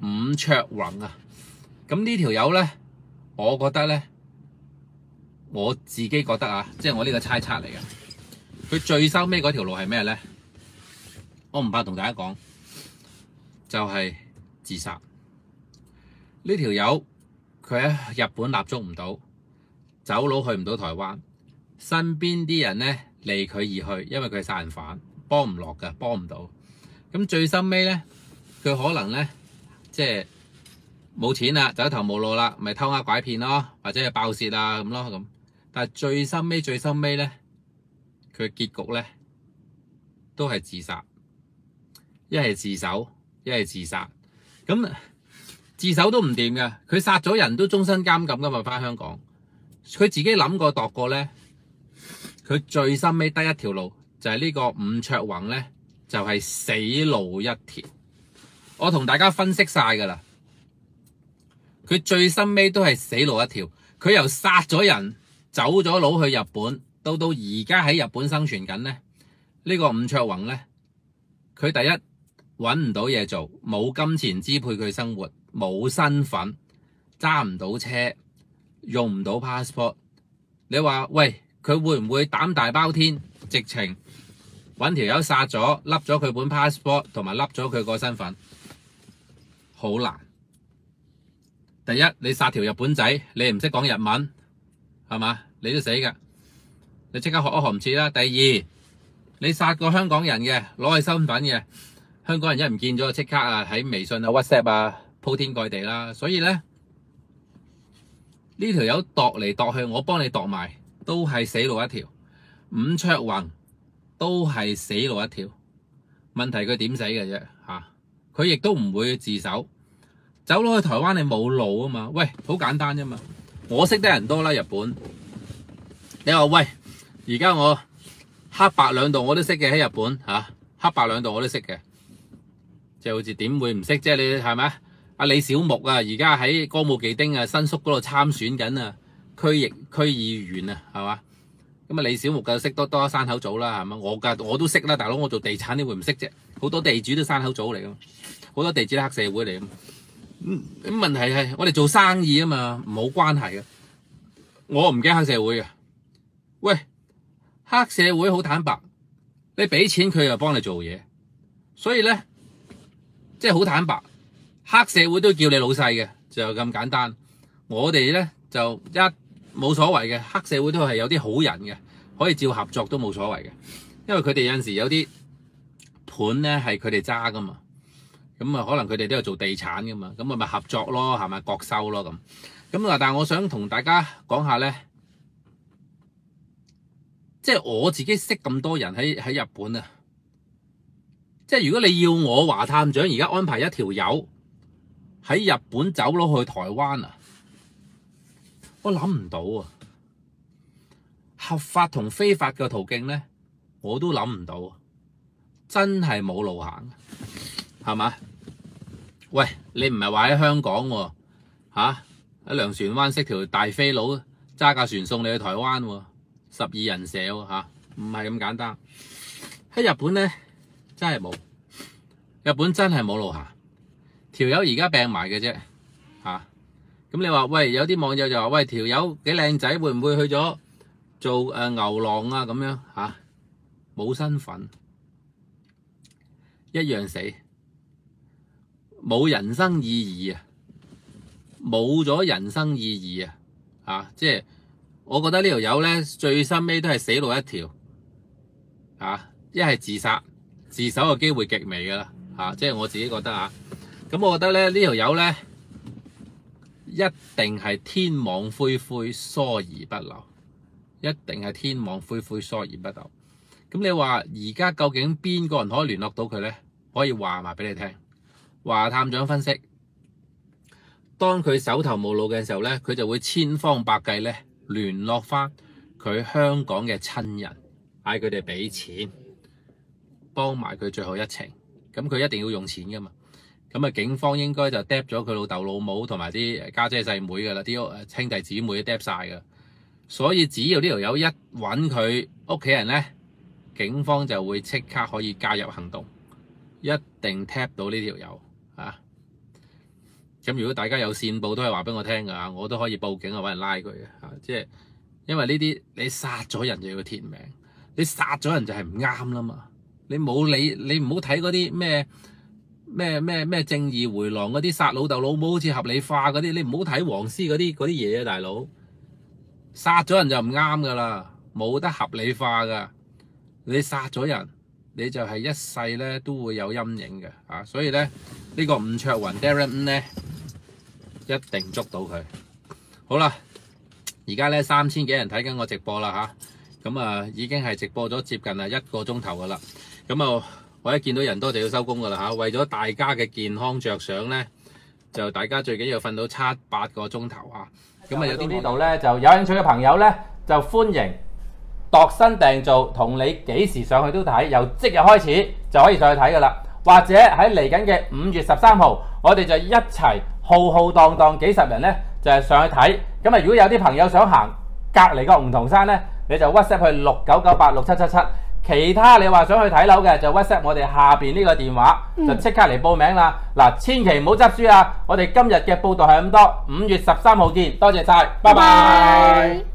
伍卓宏啊。咁呢條友咧，我覺得咧，我自己覺得啊，即係我呢個猜測嚟嘅。佢最收尾嗰條路係咩咧？我唔怕同大家講，就係自殺。呢條友佢喺日本立足唔到，走佬去唔到台灣，身邊啲人咧離佢而去，因為佢係殺人犯，幫唔落㗎，幫唔到。咁最收尾咧，佢可能咧即係冇錢啦，走投無路啦，咪偷呃拐騙咯，或者係爆竊啊咁咯咁。但係最收尾咧，佢結局咧都係自殺，一係自首，一係自殺。咁自首都唔掂嘅，佢殺咗人都終身監禁噶嘛，翻香港。佢自己諗過度過咧，佢最深尾得一條路，就係呢個伍卓宏咧，就係死路一條。我同大家分析晒噶啦，佢最深尾都係死路一條。佢由殺咗人走咗佬去日本，到而家喺日本生存緊咧，呢個伍卓宏咧，佢第一揾唔到嘢做，冇金錢支配佢生活，冇身份，揸唔到車，用唔到 passport。你話喂，佢會唔會膽大包天，直情揾條友殺咗，笠咗佢本 passport 同埋笠咗佢個身份？好難。第一，你殺條日本仔，你唔識講日文，係嘛？你都死㗎，你即刻學都學唔切啦。第二，你殺個香港人嘅，攞佢身份嘅，香港人一唔見咗，即刻啊喺微信啊 WhatsApp 啊鋪天蓋地啦。所以咧，呢條友度嚟度去，我幫你度埋，都係死路一條。伍卓宏都係死路一條。問題佢點死嘅啫嚇？佢亦都唔會自首，走佬去台灣你冇路啊嘛。喂，好簡單啫嘛。我識得人多啦，日本。你話喂，而家我黑白兩道我都識嘅喺日本嚇，黑白兩道我都識嘅，即係好似點會唔識啫？你係咪？阿李小牧啊，而家喺歌舞伎町啊新宿嗰度參選緊啊，區議員啊，係嘛？咁啊，李小牧就識多山口組啦，係嘛？我都識啦，大佬，我做地產點會唔識啫？好多地主都山口組嚟㗎，好多地主都黑社會嚟㗎。咁問題係我哋做生意啊嘛，冇關係嘅。我唔驚黑社會嘅。喂，黑社會好坦白，你俾錢佢又幫你做嘢，所以咧即係好坦白，黑社會都叫你老細嘅，就咁簡單。我哋咧就冇所謂嘅，黑社會都係有啲好人嘅，可以照合作都冇所謂嘅，因為佢哋有陣時有啲盤咧係佢哋揸噶嘛，咁啊可能佢哋都有做地產噶嘛，咁咪合作咯，係咪各收咯咁啊？但係我想同大家講下咧。即係我自己識咁多人喺日本啊！即係如果你要我華探長而家安排一條友喺日本走佬去台灣啊，我諗唔到啊！合法同非法嘅途徑咧，我都諗唔到，真係冇路行，係嘛？喂，你唔係話喺香港喎，喺糧船灣識條大飛佬揸架船送你去台灣喎。12人社喎嚇，唔係咁簡單。喺日本咧，真係冇。日本真係冇路行，條友而家病埋嘅啫嚇。咁你話喂，有啲網友就話喂，條友幾靚仔，會唔會去咗做牛郎啊咁樣嚇？冇身份，一樣死，冇人生意義啊！冇咗人生意義啊！嚇，即係。我覺得呢條友咧最深尾都係死路一條，一係自殺，自首嘅機會極微噶啦，即係我自己覺得啊。咁我覺得咧呢條友咧一定係天網恢恢，疏而不漏，一定係天網恢恢，疏而不漏。咁你話而家究竟邊個人可以聯絡到佢咧？可以話埋俾你聽。華探長分析，當佢手頭無路嘅時候咧，佢就會千方百計咧。聯絡翻佢香港嘅親人，嗌佢哋俾錢，幫埋佢最後一程。咁佢一定要用錢噶嘛。咁啊，警方應該就 drop 咗佢老豆老母同埋啲家姐細妹噶啦，啲兄弟姊妹都 drop 晒噶。所以只要呢條友一揾佢屋企人咧，警方就會即刻可以介入行動，一定 tap 到呢條友啊。咁如果大家有線報都係話俾我聽㗎，我都可以報警啊，揾人拉佢嘅嚇。即係因為呢啲你殺咗人就要填命，你殺咗人就係唔啱啦嘛。你冇理，你唔好睇嗰啲咩正義回廊嗰啲殺老豆老母好似合理化嗰啲，你唔好睇黃絲嗰啲嘢啊，大佬。殺咗人就唔啱噶啦，冇得合理化噶。你殺咗人，你就係一世咧都會有陰影嘅啊。所以咧呢個吳卓雲 Darren 咧一定捉到佢。好啦，而家咧3000幾人睇緊我直播啦嚇，咁啊已經係直播咗接近1個鐘頭噶啦。咁啊，我一見到人多就要收工噶啦嚇。為咗大家嘅健康着想咧，就大家最緊要瞓到7-8個鐘頭啊。咁啊，有啲呢度咧就有興趣嘅朋友咧，就歡迎度身訂造，同你幾時上去都睇，由即日開始就可以上去睇噶啦。或者喺嚟緊嘅5月13號，我哋就一齊浩浩蕩蕩幾十人咧，就係上去睇。咁啊，如果有啲朋友想行隔離個梧桐山咧，你就 WhatsApp 去69986777。其他你話想去睇樓嘅就 WhatsApp 我哋下邊呢個電話，就即刻嚟報名啦。嗱，千祈唔好執輸啊！我哋今日嘅報道係咁多，5月13號見，多謝晒，拜拜。